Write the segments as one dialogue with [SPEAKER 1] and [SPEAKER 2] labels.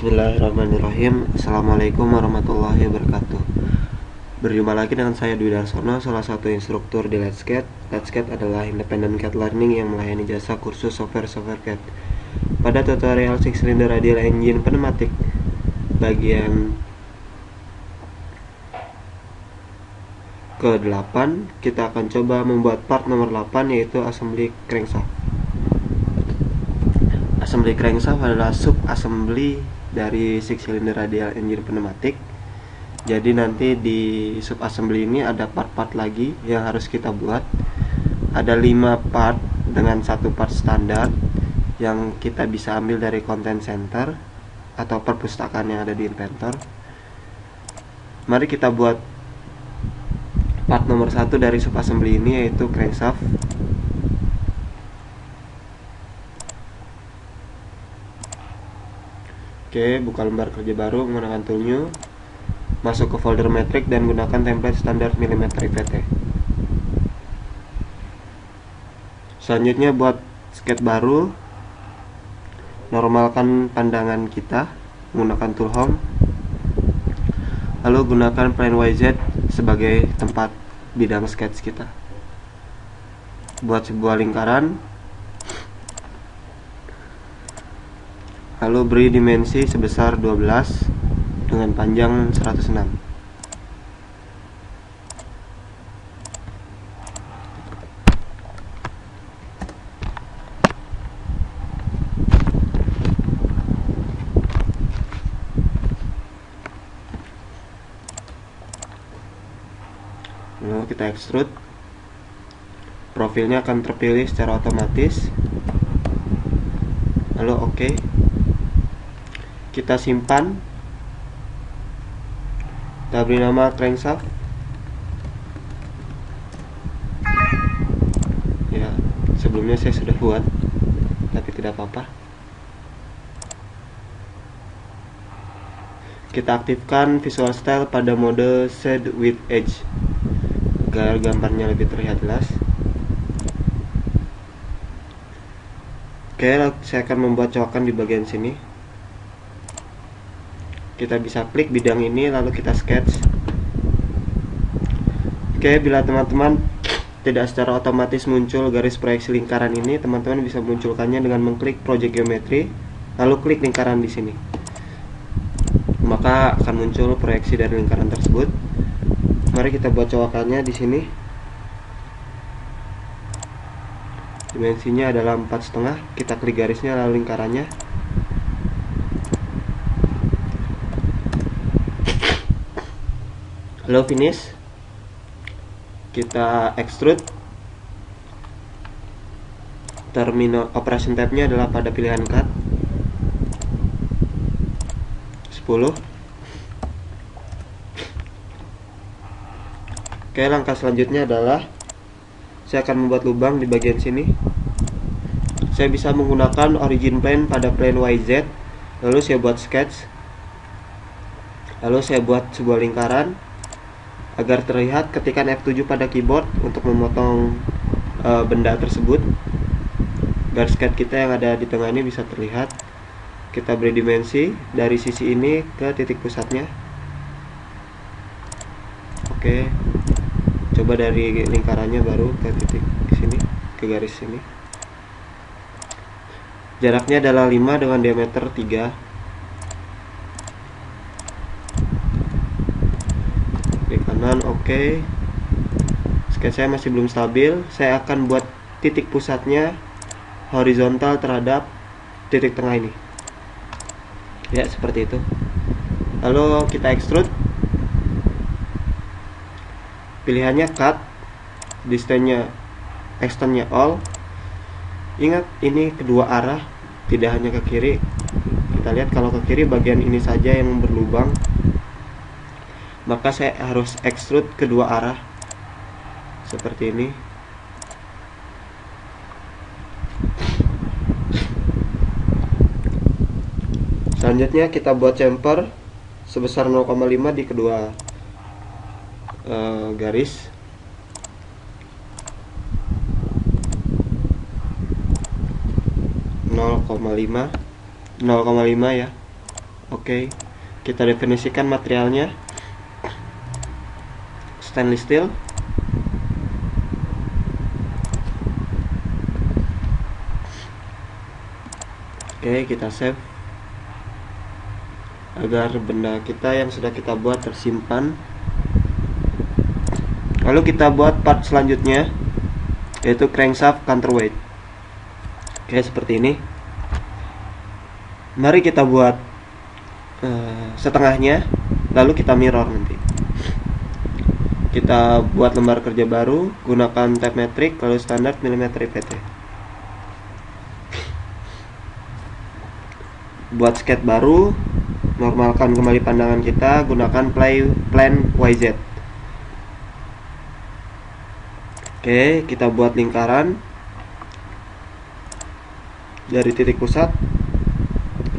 [SPEAKER 1] Bismillahirrahmanirrahim. Assalamualaikum warahmatullahi wabarakatuh. Berjumpa lagi dengan saya Dwi Darsono, salah satu instruktur di Let's CAD. Let's CAD adalah independent CAD learning yang melayani jasa kursus software CAD. Pada tutorial Six Cylinder Radial Engine Pneumatic bagian ke-8, kita akan coba membuat part nomor 8, yaitu assembly crankshaft. Assembly crankshaft adalah sub assembly dari Six Cylinder Radial Engine Pneumatic. Jadi nanti di sub assembly ini ada part-part lagi yang harus kita buat. Ada 5 part dengan satu part standar yang kita bisa ambil dari content center atau perpustakaan yang ada di Inventor. Mari kita buat part nomor 1 dari sub assembly ini, yaitu crankshaft. Oke, buka lembar kerja baru menggunakan tool new, masuk ke folder metrik dan gunakan template standar milimeter IPT. Selanjutnya buat sketch baru, normalkan pandangan kita menggunakan tool home, lalu gunakan plane YZ sebagai tempat bidang sketch kita. Buat sebuah lingkaran, lalu beri dimensi sebesar 12 dengan panjang 106. Lalu kita extrude. Profilnya akan terpilih secara otomatis. Lalu oke. Kita simpan, kita beri nama crankshaft. Ya, sebelumnya saya sudah buat, tapi tidak apa-apa. Kita aktifkan visual style pada mode shade with edge agar gambarnya lebih terlihat jelas. Oke, saya akan membuat coakan di bagian sini. Kita bisa klik bidang ini lalu kita sketch. Oke, bila teman-teman tidak secara otomatis muncul garis proyeksi lingkaran ini, teman-teman bisa munculkannya dengan mengklik project geometry lalu klik lingkaran di sini. Maka akan muncul proyeksi dari lingkaran tersebut. Mari kita buat coakannya di sini. Dimensinya adalah 4,5. Kita klik garisnya lalu lingkarannya. Lalu finish, kita extrude. Terminal operation tab-nya adalah pada pilihan cut 10. Oke, langkah selanjutnya adalah saya akan membuat lubang di bagian sini. Saya bisa menggunakan origin plane pada plane YZ, lalu saya buat sketch, lalu saya buat sebuah lingkaran. Agar terlihat, ketikkan F7 pada keyboard untuk memotong benda tersebut. Garis sketch kita yang ada di tengah ini bisa terlihat. Kita beri dimensi dari sisi ini ke titik pusatnya. Oke, coba dari lingkarannya baru ke titik sini, ke garis sini. Jaraknya adalah 5 dengan diameter 3. Oke, sketch saya masih belum stabil. Saya akan buat titik pusatnya horizontal terhadap titik tengah ini. Ya, seperti itu. Lalu kita extrude. Pilihannya cut, distance-nya, extend-nya all. Ingat, ini kedua arah, tidak hanya ke kiri. Kita lihat kalau ke kiri bagian ini saja yang berlubang, maka saya harus extrude kedua arah seperti ini. Selanjutnya kita buat chamfer sebesar 0,5 di kedua garis. 0,5 ya. Oke, kita definisikan materialnya stainless steel. Oke, kita save agar benda kita yang sudah kita buat tersimpan. Lalu kita buat part selanjutnya, yaitu crankshaft counterweight. Oke, seperti ini. Mari kita buat setengahnya, lalu kita mirror nanti. Kita buat lembar kerja baru, gunakan tab metrik, lalu standar milimeter IPT. Buat sketch baru, normalkan kembali pandangan kita, gunakan plan YZ. Oke, kita buat lingkaran dari titik pusat.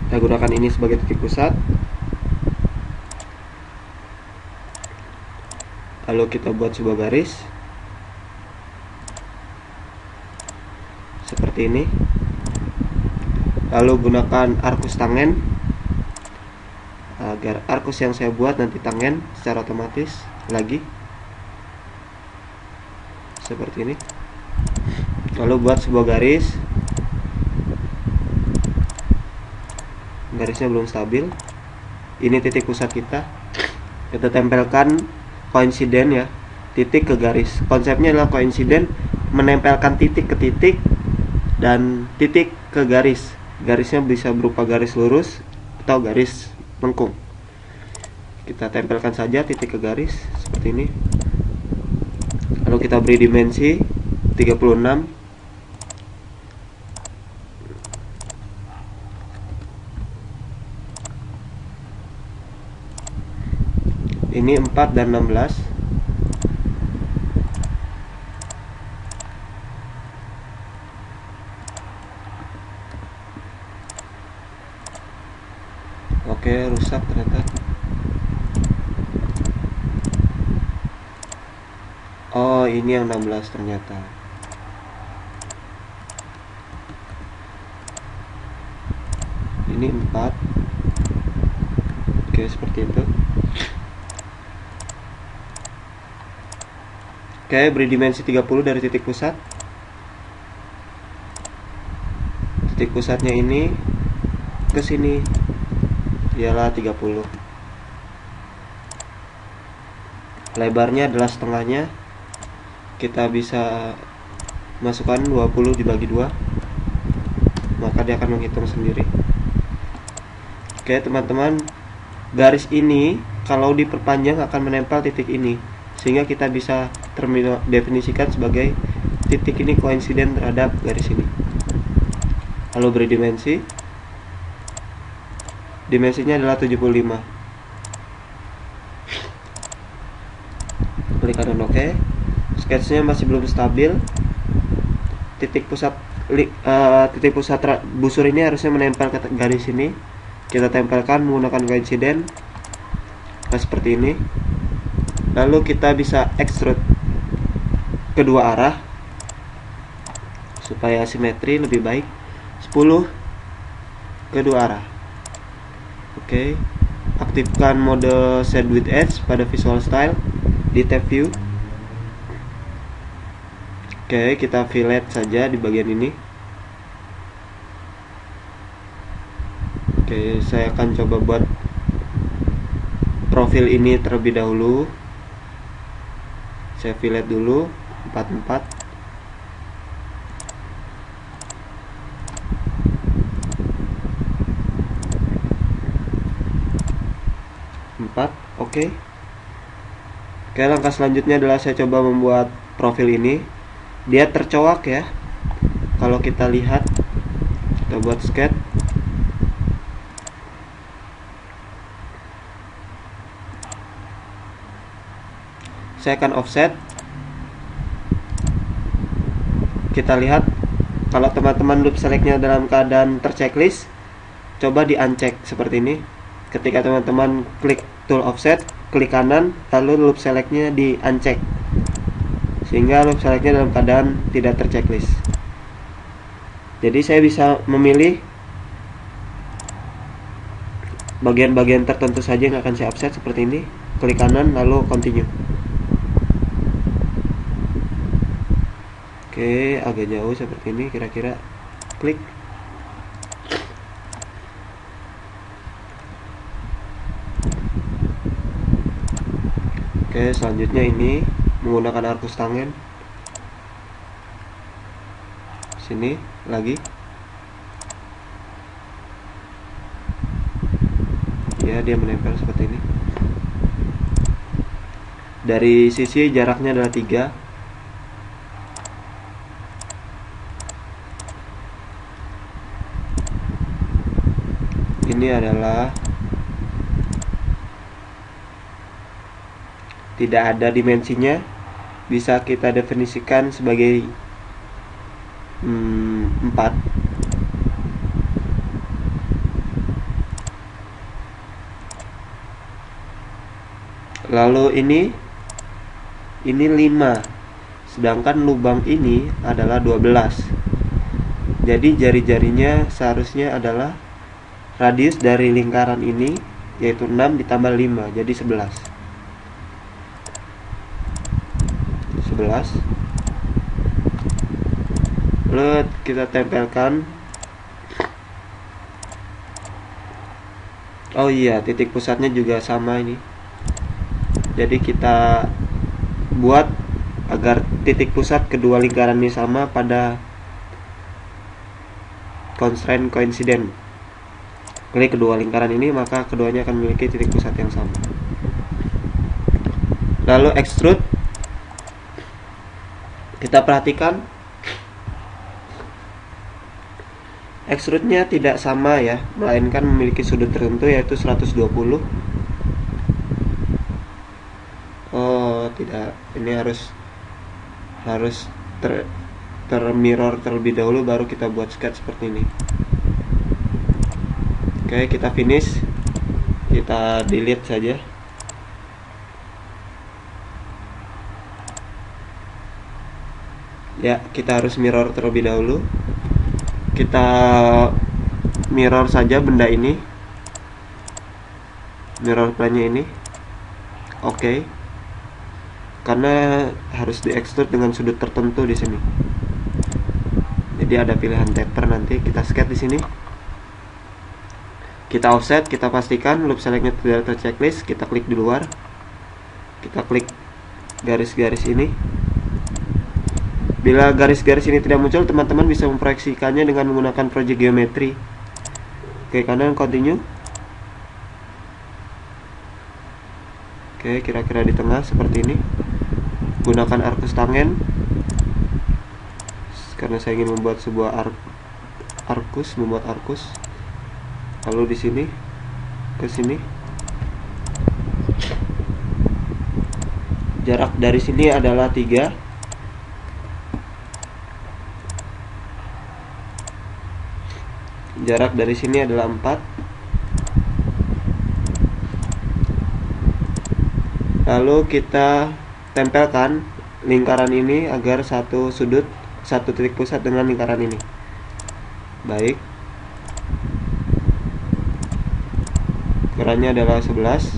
[SPEAKER 1] Kita gunakan ini sebagai titik pusat. Lalu kita buat sebuah garis seperti ini. Lalu gunakan arkus tangen agar arkus yang saya buat nanti tangen secara otomatis lagi seperti ini. Lalu buat sebuah garis. Garisnya belum stabil. Ini titik pusat kita. Kita tempelkan koinsiden ya, titik ke garis. Konsepnya adalah koinsiden, menempelkan titik ke titik dan titik ke garis. Garisnya bisa berupa garis lurus atau garis lengkung. Kita tempelkan saja titik ke garis seperti ini. Lalu kita beri dimensi 36. Ini 4 dan 16. Oke, rusak ternyata. Oh, ini yang 16 ternyata. Ini 4. Oke, seperti itu. Oke, beri dimensi 30 dari titik pusat. Titik pusatnya ini ke sini ialah 30. Lebarnya adalah setengahnya. Kita bisa masukkan 20 dibagi 2, maka dia akan menghitung sendiri. Oke teman-teman, garis ini kalau diperpanjang akan menempel titik ini, sehingga kita bisa definisikan sebagai titik ini koinsiden terhadap garis ini. Lalu beri dimensi. Dimensinya adalah 75. Klik kanan OK. Sketsnya masih belum stabil. Titik pusat busur ini harusnya menempel ke garis ini. Kita tempelkan menggunakan koinsiden seperti ini. Lalu kita bisa extrude kedua arah supaya simetri lebih baik. 10 kedua arah. Oke, aktifkan mode Shade with Edge pada Visual Style di tab View. Oke, kita fillet saja di bagian ini. Oke, saya akan coba buat profil ini terlebih dahulu. Saya fillet dulu 44. Oke. Oke, langkah selanjutnya adalah saya coba membuat profil ini. Dia tercowak ya. Kalau kita lihat, kita buat sketch. Saya akan offset. Kita lihat kalau teman-teman loop selectnya dalam keadaan terchecklist, coba di uncheck seperti ini. Ketika teman-teman klik tool offset, klik kanan, lalu loop selectnya di uncheck, sehingga loop selectnya dalam keadaan tidak terchecklist. Jadi saya bisa memilih bagian-bagian tertentu saja yang akan saya offset seperti ini. Klik kanan lalu continue. Oke, agak jauh seperti ini kira-kira. Klik. Oke, selanjutnya ini menggunakan arkus tangen. Sini lagi. Ya, dia menempel seperti ini. Dari sisi jaraknya adalah 3. Ini adalah tidak ada dimensinya, bisa kita definisikan sebagai 4. Lalu ini 5, sedangkan lubang ini adalah 12. Jadi jari-jarinya seharusnya adalah radius dari lingkaran ini, yaitu 6 ditambah 5, jadi 11. Lalu kita tempelkan. Oh iya, titik pusatnya juga sama ini. Jadi kita buat agar titik pusat kedua lingkaran ini sama pada constraint coincident. Klik kedua lingkaran ini, maka keduanya akan memiliki titik pusat yang sama. Lalu extrude. Kita perhatikan extrude-nya tidak sama ya, melainkan memiliki sudut tertentu yaitu 120. Oh, tidak. Ini harus termirror terlebih dahulu baru kita buat sketch seperti ini. Oke, kita finish. Kita delete saja. Ya, kita harus mirror terlebih dahulu. Kita mirror saja benda ini. Mirror plane-nya ini. Oke. Karena harus di-extrude dengan sudut tertentu di sini. Jadi ada pilihan taper, nanti kita sketch di sini. Kita offset, kita pastikan loop selectnya tidak terchecklist, kita klik di luar. Kita klik garis-garis ini. Bila garis-garis ini tidak muncul, teman-teman bisa memproyeksikannya dengan menggunakan project geometry. Oke, kanan continue. Oke, kira-kira di tengah seperti ini. Gunakan arkus tangen karena saya ingin membuat sebuah arkus. Lalu di sini ke sini. Jarak dari sini adalah 3. Jarak dari sini adalah 4. Lalu kita tempelkan lingkaran ini agar satu titik pusat dengan lingkaran ini. Baik. Ukurannya adalah 11.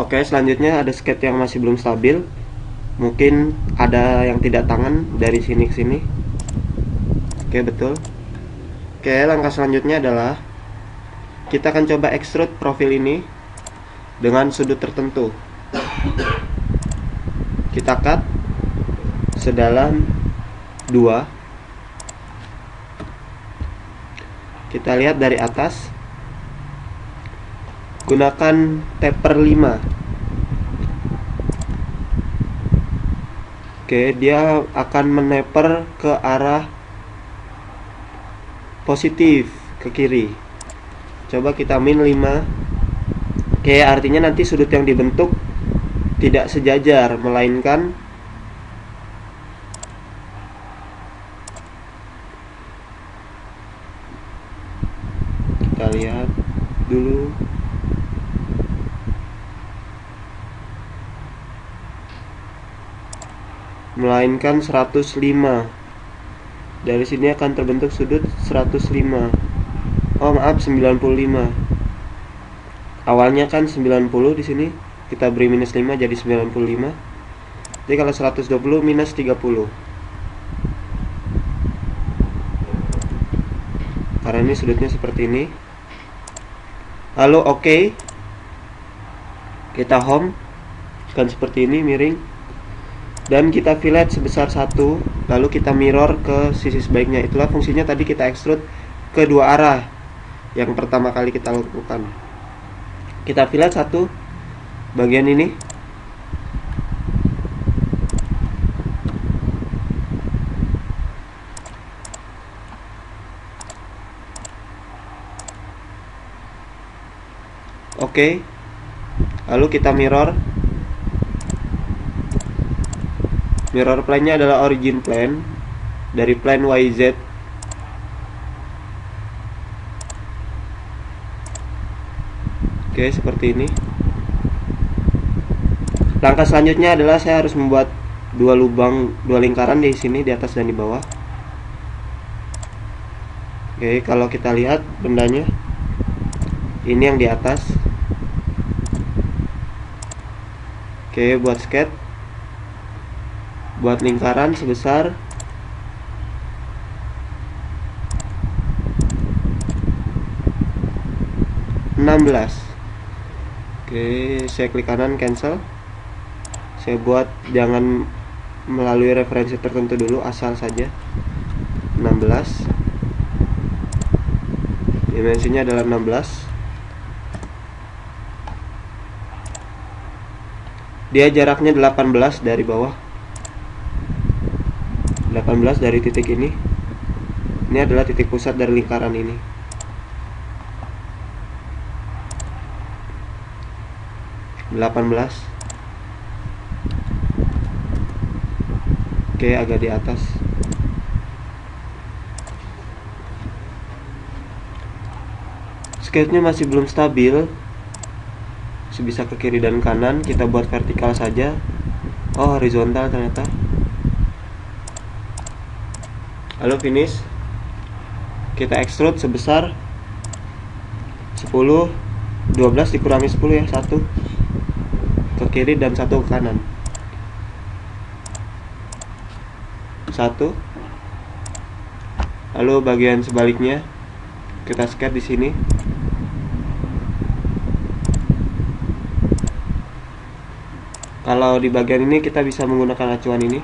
[SPEAKER 1] Oke, selanjutnya ada sketch yang masih belum stabil. Mungkin ada yang tidak tangan dari sini ke sini. Oke, betul. Oke, langkah selanjutnya adalah kita akan coba extrude profil ini dengan sudut tertentu. Kita cut sedalam 2. Kita lihat dari atas. Gunakan taper 5. Oke, dia akan meneper ke arah positif ke kiri. Coba kita min 5. Oke, artinya nanti sudut yang dibentuk tidak sejajar, melainkan kita lihat dulu. melainkan 105. Dari sini akan terbentuk sudut 105. Oh maaf, 95. Awalnya kan 90 di sini. Kita beri minus 5 jadi 95. Jadi kalau 120 minus 30. Karena ini sudutnya seperti ini. Lalu oke. Kita home. Kan seperti ini miring. Dan kita fillet sebesar 1. Lalu kita mirror ke sisi sebaliknya. Itulah fungsinya tadi kita extrude ke dua arah yang pertama kali kita lakukan. Kita fillet 1 bagian ini. Oke. Lalu kita mirror. Mirror plane-nya adalah origin plane dari plane YZ. Oke, seperti ini. Langkah selanjutnya adalah saya harus membuat dua lingkaran di sini, di atas dan di bawah. Oke, kalau kita lihat bendanya, ini yang di atas. Oke, buat sketch, buat lingkaran sebesar 16. Oke, saya klik kanan cancel. Saya buat jangan melalui referensi tertentu dulu, asal saja 16. Dimensinya adalah 16. Dia jaraknya 18 dari bawah. 18 dari titik ini. Ini adalah titik pusat dari lingkaran ini. Oke, agak di atas. Sketchnya masih belum stabil, masih bisa ke kiri dan kanan. Kita buat vertikal saja. Oh, horizontal ternyata. Lalu finish. Kita extrude sebesar 10. 12 dikurangi 10 ya, 1 ke kiri dan 1 ke kanan. 1. Lalu bagian sebaliknya kita sketch di sini. Kalau di bagian ini kita bisa menggunakan acuan ini.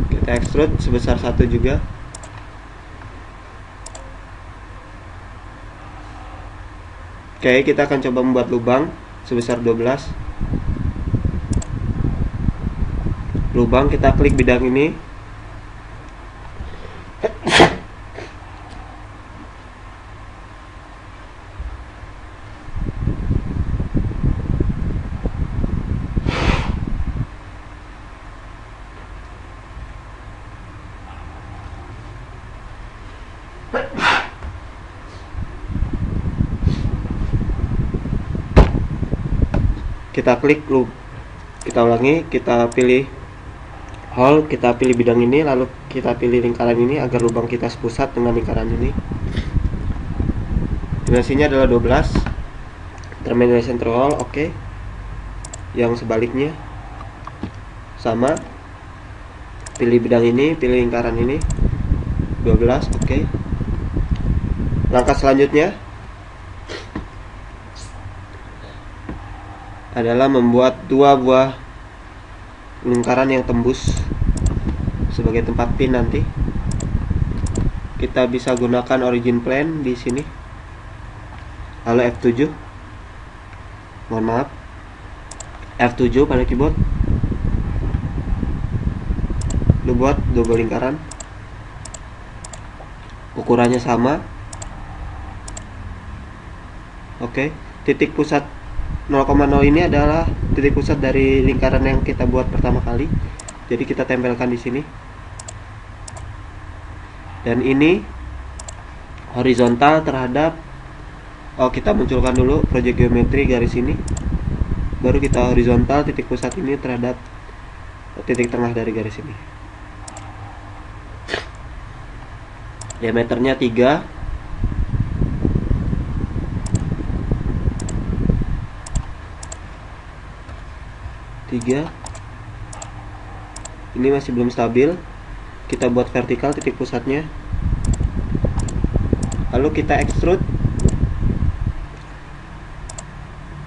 [SPEAKER 1] Kita extrude sebesar 1 juga. Oke, kita akan coba membuat lubang sebesar 12. Lubang, kita klik bidang ini. Kita klik loop, kita ulangi, kita pilih hole, kita pilih bidang ini, lalu kita pilih lingkaran ini agar lubang kita sepusat dengan lingkaran ini. Dimensinya adalah 12. Terminal center hole, oke. Yang sebaliknya sama, pilih bidang ini, pilih lingkaran ini 12, oke. Langkah selanjutnya adalah membuat 2 buah lingkaran yang tembus sebagai tempat pin nanti. Kita bisa gunakan origin plane di sini. Lalu F7. Mohon maaf. F7 pada keyboard. Lu buat 2 buah lingkaran. Ukurannya sama. Oke, titik pusat 0,0 ini adalah titik pusat dari lingkaran yang kita buat pertama kali. Jadi kita tempelkan di sini. Dan ini horizontal terhadap Kita munculkan dulu project geometry garis ini, baru kita horizontal titik pusat ini terhadap titik tengah dari garis ini. Diameternya 3. Ini masih belum stabil. Kita buat vertikal titik pusatnya, lalu kita extrude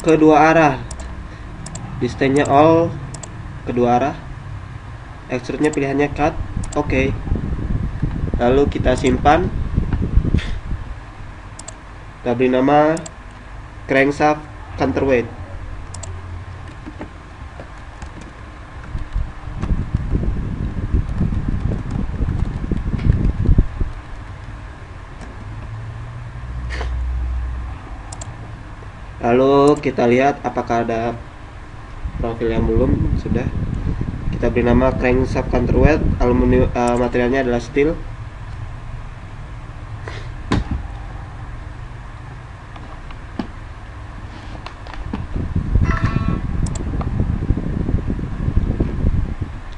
[SPEAKER 1] kedua arah, distance-nya all kedua arah, extrude-nya pilihannya cut. Oke. Lalu kita simpan, kita beri nama crankshaft counterweight. Lalu kita lihat apakah ada profil yang belum. Sudah. Kita beri nama crankshaft counterweight. Aluminium, materialnya adalah steel.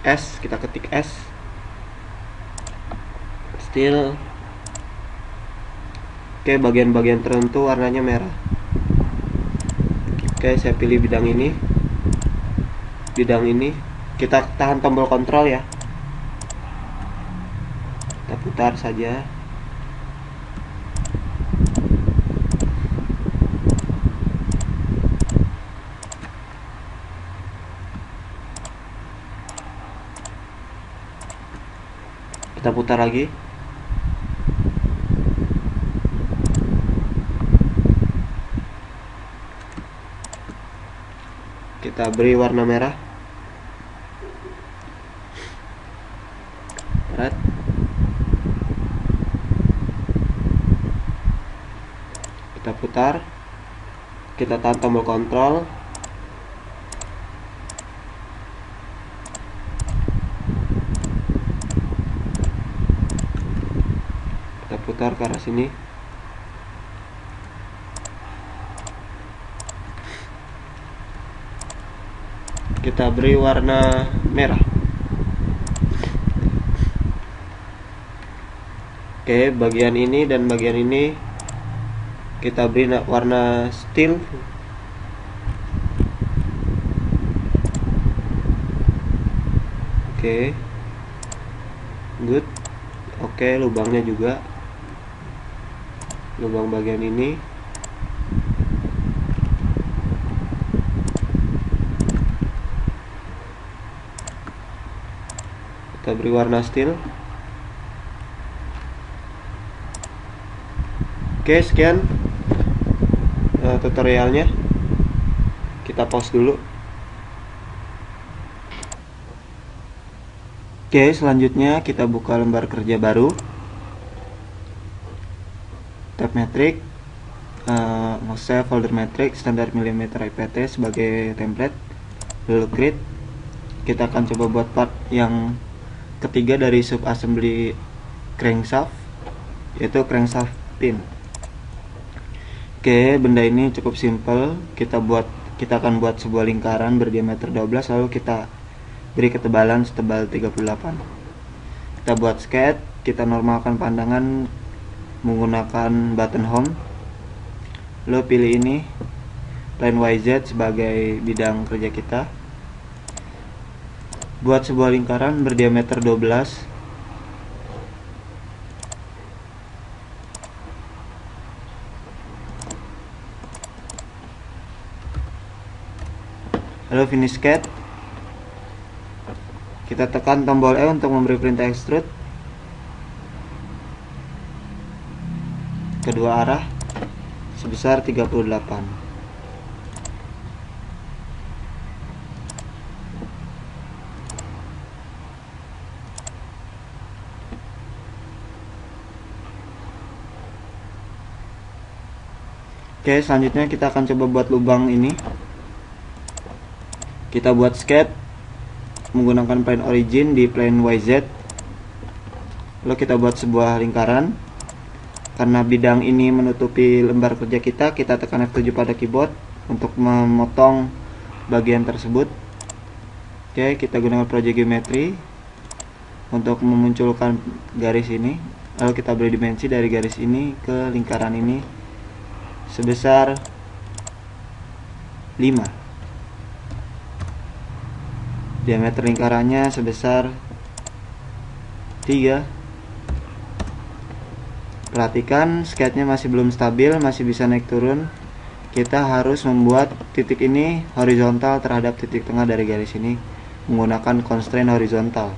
[SPEAKER 1] S, kita ketik S. Steel. Oke, bagian-bagian tertentu warnanya merah. Oke, saya pilih bidang ini. Bidang ini kita tahan tombol kontrol ya. Kita putar saja. Kita putar lagi. Kita beri warna merah. Red. Kita putar. Kita tahan tombol kontrol. Kita putar ke arah sini. Kita beri warna merah. Oke, bagian ini dan bagian ini kita beri warna steel. Oke, good. Oke, lubangnya juga, lubang bagian ini. Kita beri warna steel. Oke, sekian tutorialnya. Kita pause dulu. Oke, selanjutnya kita buka lembar kerja baru. Tab metrik, save folder metrik standar milimeter IPT sebagai template. Lalu create. Kita akan coba buat part yang ketiga dari sub assembly crankshaft, yaitu crankshaft pin. Oke, benda ini cukup simple. Kita akan buat sebuah lingkaran berdiameter 12, lalu kita beri ketebalan setebal 38. Kita buat sketch. Kita normalkan pandangan menggunakan button home. Lalu pilih ini plane YZ sebagai bidang kerja kita. Buat sebuah lingkaran berdiameter 12. Lalu finish sketch. Kita tekan tombol E untuk memberi perintah extrude kedua arah sebesar 38. Oke, selanjutnya kita akan coba buat lubang ini. Kita buat sketch menggunakan plane origin di plane YZ. Lalu kita buat sebuah lingkaran. Karena bidang ini menutupi lembar kerja kita, kita tekan F7 pada keyboard untuk memotong bagian tersebut. Oke, kita gunakan project geometry untuk memunculkan garis ini. Lalu kita beri dimensi dari garis ini ke lingkaran ini sebesar 5. Diameter lingkarannya sebesar 3. Perhatikan sketchnya masih belum stabil, masih bisa naik turun. Kita harus membuat titik ini horizontal terhadap titik tengah dari garis ini menggunakan constraint horizontal.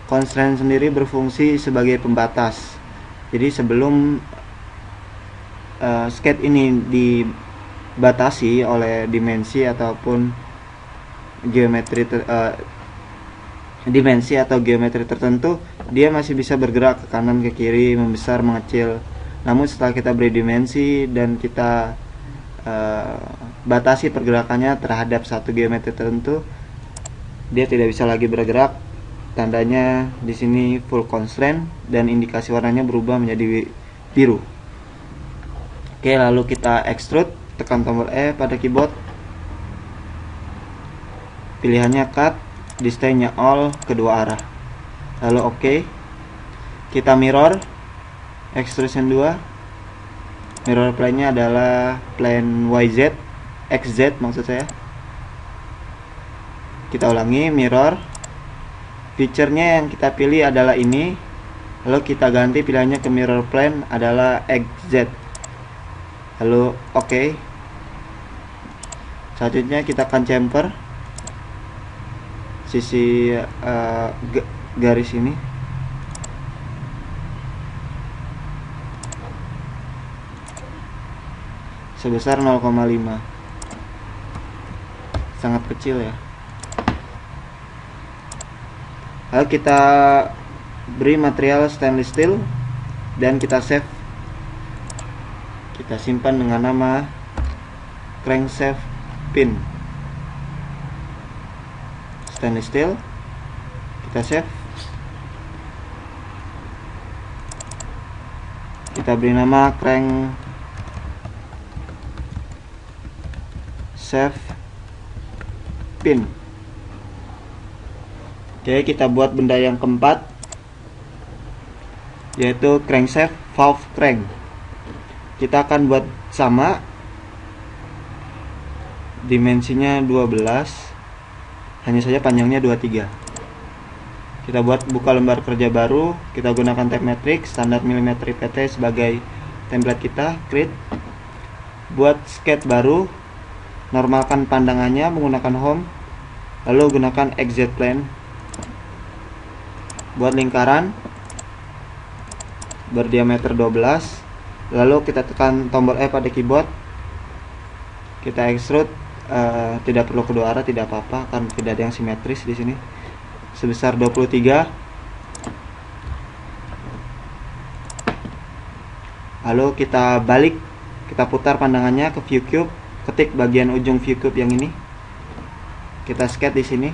[SPEAKER 1] Constraint sendiri berfungsi sebagai pembatas. Jadi sebelum sketch ini dibatasi oleh dimensi ataupun geometri dimensi atau geometri tertentu, dia masih bisa bergerak ke kanan ke kiri, membesar mengecil. Namun setelah kita beri dimensi dan kita batasi pergerakannya terhadap satu geometri tertentu, dia tidak bisa lagi bergerak. Tandanya di sini full constraint dan indikasi warnanya berubah menjadi biru. Oke, lalu kita extrude, tekan tombol E pada keyboard. Pilihannya cut, display-nya all kedua arah. Lalu oke. Kita mirror, extrusion 2. Mirror plane-nya adalah plane YZ, XZ maksud saya. Kita ulangi, mirror. Feature-nya yang kita pilih adalah ini. Lalu kita ganti pilihannya ke mirror plane adalah XZ. Lalu oke. Selanjutnya kita akan chamfer sisi garis ini. Sebesar 0,5. Sangat kecil ya. Lalu kita beri material stainless steel dan kita save. Kita simpan dengan nama crankshaft pin stainless steel. Kita save. Kita beri nama crankshaft pin. Oke, kita buat benda yang keempat, yaitu crankshaft valve crank. Kita akan buat sama, dimensinya 12, hanya saja panjangnya 23. Kita buka lembar kerja baru, kita gunakan tab matrix standar milimetri PT sebagai template kita, create. Buat sketch baru, normalkan pandangannya menggunakan home, lalu gunakan XZ plane. Buat lingkaran berdiameter 12, lalu kita tekan tombol E pada keyboard. Kita extrude, tidak perlu kedua arah, tidak apa-apa karena tidak ada yang simetris di sini. Sebesar 23. Lalu kita balik, kita putar pandangannya ke view cube, ketik bagian ujung view cube yang ini. Kita sketch di sini.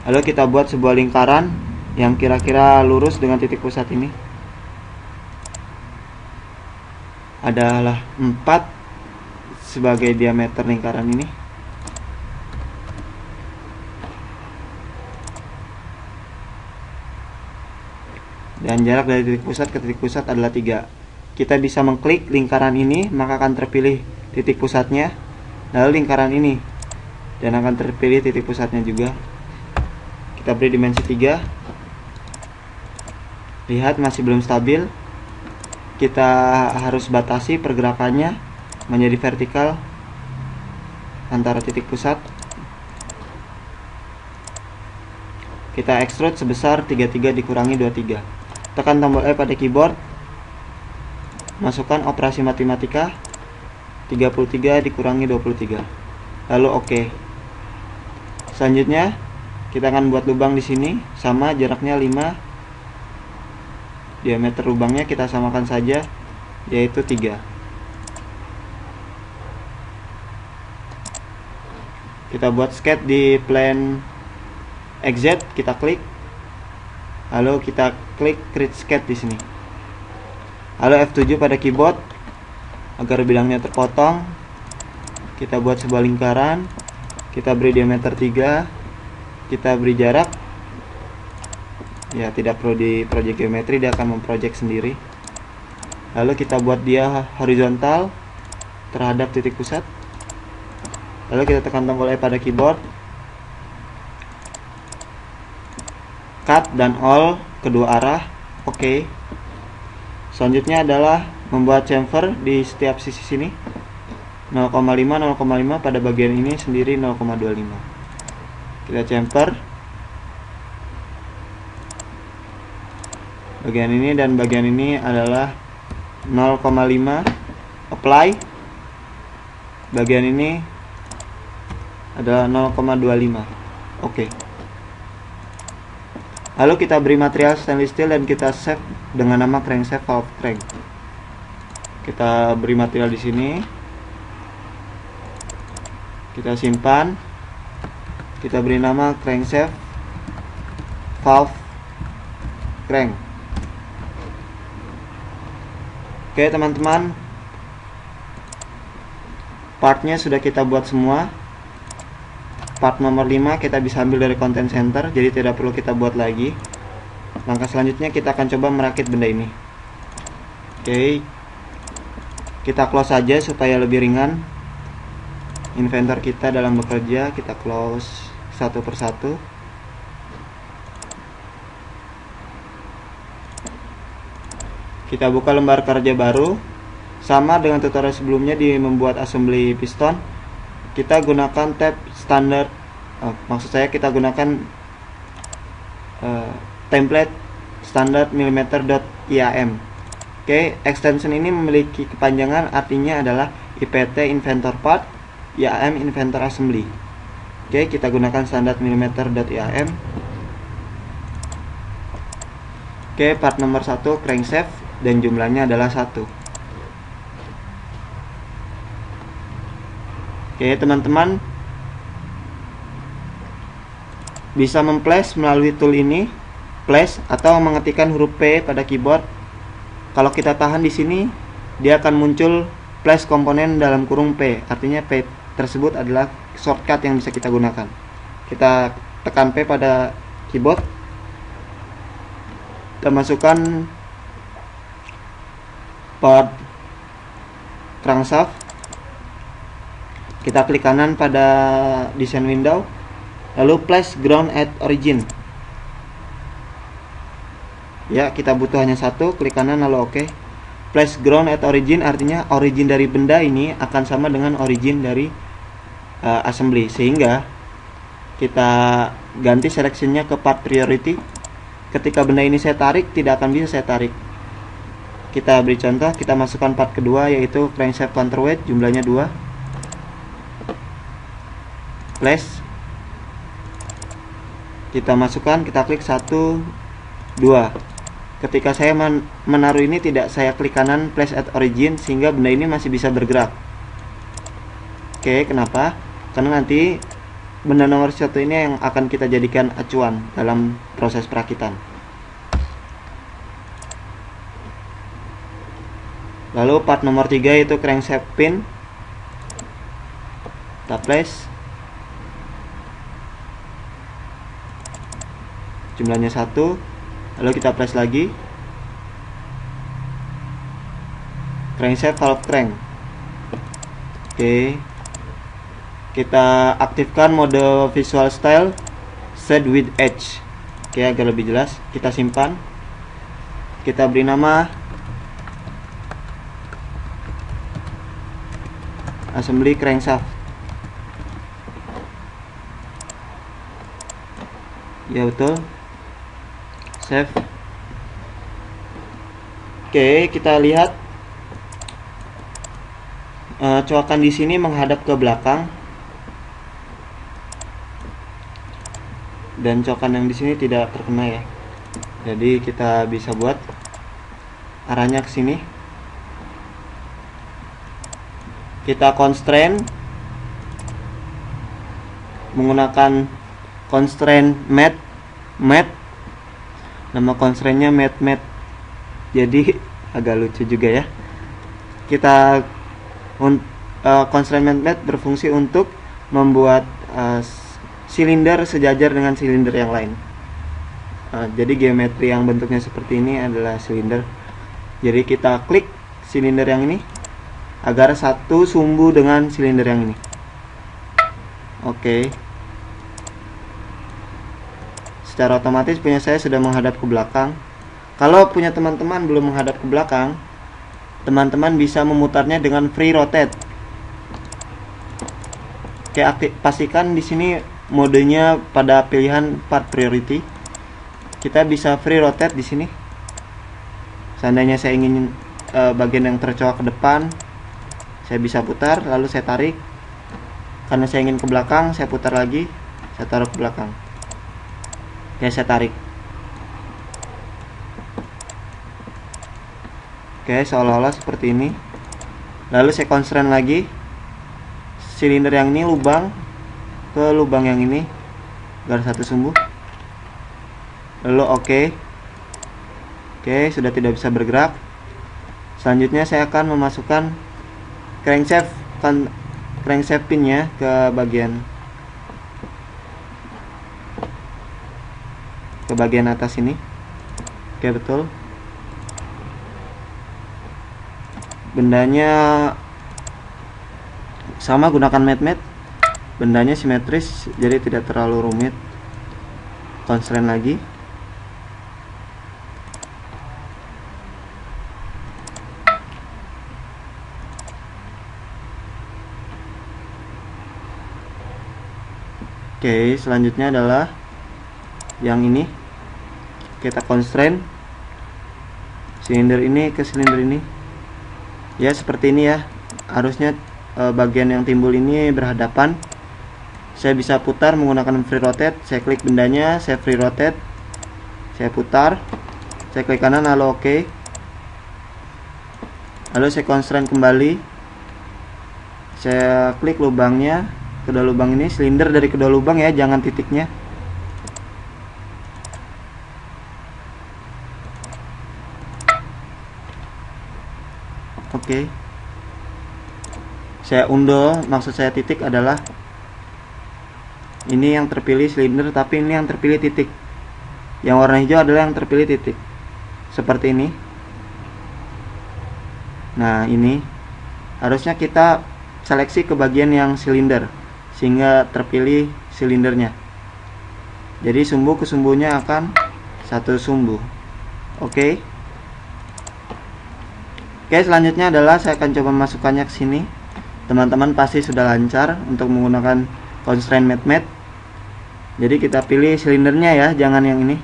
[SPEAKER 1] Lalu kita buat sebuah lingkaran yang kira-kira lurus dengan titik pusat ini. Adalah 4 sebagai diameter lingkaran ini. Dan jarak dari titik pusat ke titik pusat adalah 3. Kita bisa mengklik lingkaran ini, maka akan terpilih titik pusatnya. Lalu lingkaran ini, dan akan terpilih titik pusatnya juga. Kita beri dimensi 3. Lihat masih belum stabil. Kita harus batasi pergerakannya menjadi vertikal antara titik pusat. Kita extrude sebesar 33 dikurangi 23. Tekan tombol E pada keyboard. Masukkan operasi matematika 33 dikurangi 23. Lalu oke. Selanjutnya kita akan buat lubang di sini, sama jaraknya 5. Diameter lubangnya kita samakan saja, yaitu 3. Kita buat sketch di plane XZ, kita klik. Lalu kita klik create sketch di sini. Lalu F7 pada keyboard agar bilangnya terpotong. Kita buat sebuah lingkaran. Kita beri diameter 3. Kita beri jarak. Ya, tidak perlu di project geometri, dia akan memproject sendiri. Lalu kita buat dia horizontal terhadap titik pusat. Lalu kita tekan tombol E pada keyboard. Cut dan all kedua arah. Oke. Selanjutnya adalah membuat chamfer di setiap sisi sini. 0,5 0,5 pada bagian ini sendiri 0,25. Kita chamfer bagian ini dan bagian ini adalah 0,5. Apply. Bagian ini adalah 0,25. Oke. Lalu kita beri material stainless steel dan kita save dengan nama crankshaft valve crank. Kita beri material di sini. Kita simpan. Kita beri nama crankshaft valve crank. Oke teman-teman, partnya sudah kita buat semua. Part nomor 5 kita bisa ambil dari content center, jadi tidak perlu kita buat lagi. Langkah selanjutnya kita akan coba merakit benda ini. Oke, kita close saja supaya lebih ringan inventor kita dalam bekerja. Kita close satu persatu. Kita buka lembar kerja baru. Sama dengan tutorial sebelumnya di membuat assembly piston, kita gunakan tab standar. Maksud saya kita gunakan template standar mm.iam. Oke, extension ini memiliki kepanjangan, artinya adalah IPT inventor part, IAM inventor assembly. Oke, kita gunakan standar mm.iam. Oke, part nomor 1 crankshaft dan jumlahnya adalah 1. Oke teman-teman, bisa memflash melalui tool ini, flash, atau mengetikkan huruf P pada keyboard. Kalau kita tahan di sini, dia akan muncul flash komponen dalam kurung P. Artinya P tersebut adalah shortcut yang bisa kita gunakan. Kita tekan P pada keyboard. Kita masukkan part crankshaft. Kita klik kanan pada design window, lalu place ground at origin. Ya, kita butuh hanya satu, klik kanan lalu oke. Place ground at origin artinya origin dari benda ini akan sama dengan origin dari assembly, sehingga kita ganti seleksinya ke part priority. Ketika benda ini saya tarik, tidak akan bisa saya tarik. Kita beri contoh, kita masukkan part kedua yaitu crankshaft counterweight, jumlahnya 2. Place. Kita masukkan, kita klik 1, 2. Ketika saya menaruh ini, tidak saya klik kanan place at origin, sehingga benda ini masih bisa bergerak. Oke, kenapa? Karena nanti benda nomor 1 ini yang akan kita jadikan acuan dalam proses perakitan. Lalu part nomor 3 yaitu crankshaft pin. Kita place. Jumlahnya 1. Lalu kita place lagi. Crankshaft valve crank. Oke. Kita aktifkan mode visual style set with edge. Oke, agar lebih jelas. Kita simpan. Kita beri nama assembly crankshaft. Ya betul. Save. Oke, kita lihat coakan di sini menghadap ke belakang dan coakan yang di sini tidak terkena ya. Jadi kita bisa buat arahnya ke sini. Kita constrain menggunakan constraint matte. Nama constraint-nya mat. Jadi agak lucu juga ya. Kita constraint mat berfungsi untuk membuat silinder sejajar dengan silinder yang lain. Jadi geometri yang bentuknya seperti ini adalah silinder. Jadi kita klik silinder yang ini agar satu sumbu dengan silinder yang ini. Oke. Secara otomatis punya saya sudah menghadap ke belakang. Kalau punya teman-teman belum menghadap ke belakang, teman-teman bisa memutarnya dengan free rotate. Oke, pastikan di sini modenya pada pilihan part priority. Kita bisa free rotate di sini. Seandainya saya ingin bagian yang tercowok ke depan, saya bisa putar, lalu saya tarik. Karena saya ingin ke belakang, saya putar lagi, saya taruh ke belakang. Oke, saya tarik. Oke, seolah-olah seperti ini. Lalu saya constraint lagi silinder yang ini lubang ke lubang yang ini agar satu sumbu. Lalu oke, sudah tidak bisa bergerak. Selanjutnya saya akan memasukkan crankshaft pinnya ke bagian atas ini. Oke, betul. Bendanya sama, gunakan mat. Bendanya simetris, jadi tidak terlalu rumit. Constraint lagi. Oke, selanjutnya adalah yang ini. Kita constraint silinder ini ke silinder ini. Ya, seperti ini ya. Harusnya bagian yang timbul ini berhadapan. Saya bisa putar menggunakan free rotate. Saya klik bendanya, saya free rotate, saya putar, saya klik kanan, lalu oke. Lalu saya constraint kembali. Saya klik lubangnya, kedua lubang ini, silinder dari kedua lubang ya, jangan titiknya. Oke. Saya undo, maksud saya titik adalah ini yang terpilih silinder, tapi ini yang terpilih titik. Yang warna hijau adalah yang terpilih titik. Seperti ini. Nah, ini harusnya kita seleksi ke bagian yang silinder sehingga terpilih silindernya. Jadi sumbu ke sumbunya akan satu sumbu. Oke. Oke, selanjutnya adalah saya akan coba masukkannya ke sini. Teman-teman pasti sudah lancar untuk menggunakan constraint mat. Jadi kita pilih silindernya ya, jangan yang ini.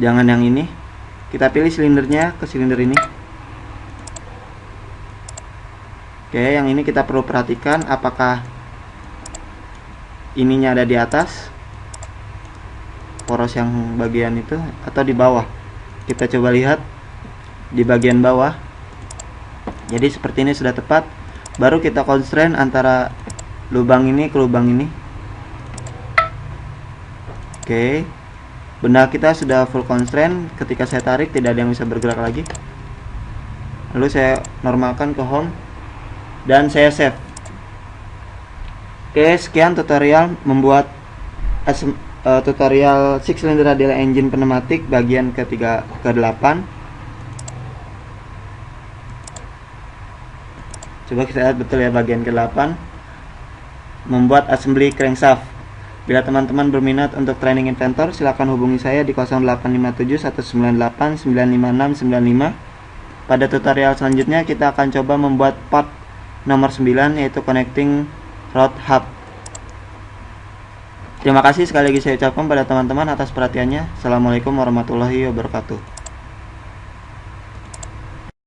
[SPEAKER 1] Jangan yang ini. Kita pilih silindernya ke silinder ini. Oke, yang ini kita perlu perhatikan apakah ininya ada di atas, poros yang bagian itu, atau di bawah. Kita coba lihat di bagian bawah. Jadi seperti ini sudah tepat. Baru kita constraint antara lubang ini ke lubang ini. Oke, benda kita sudah full constraint. Ketika saya tarik tidak ada yang bisa bergerak lagi. Lalu saya normalkan ke home dan saya save. Oke, sekian tutorial membuat tutorial 6 cylinder radial engine pneumatik bagian ke-8. Coba kita lihat betul ya bagian ke-8, membuat assembly crankshaft. Bila teman-teman berminat untuk training inventor, silakan hubungi saya di 0857 198 95695. Pada tutorial selanjutnya kita akan coba membuat part nomor 9, yaitu connecting rod hub. Terima kasih sekali lagi saya ucapkan pada teman-teman atas perhatiannya. Assalamualaikum warahmatullahi wabarakatuh.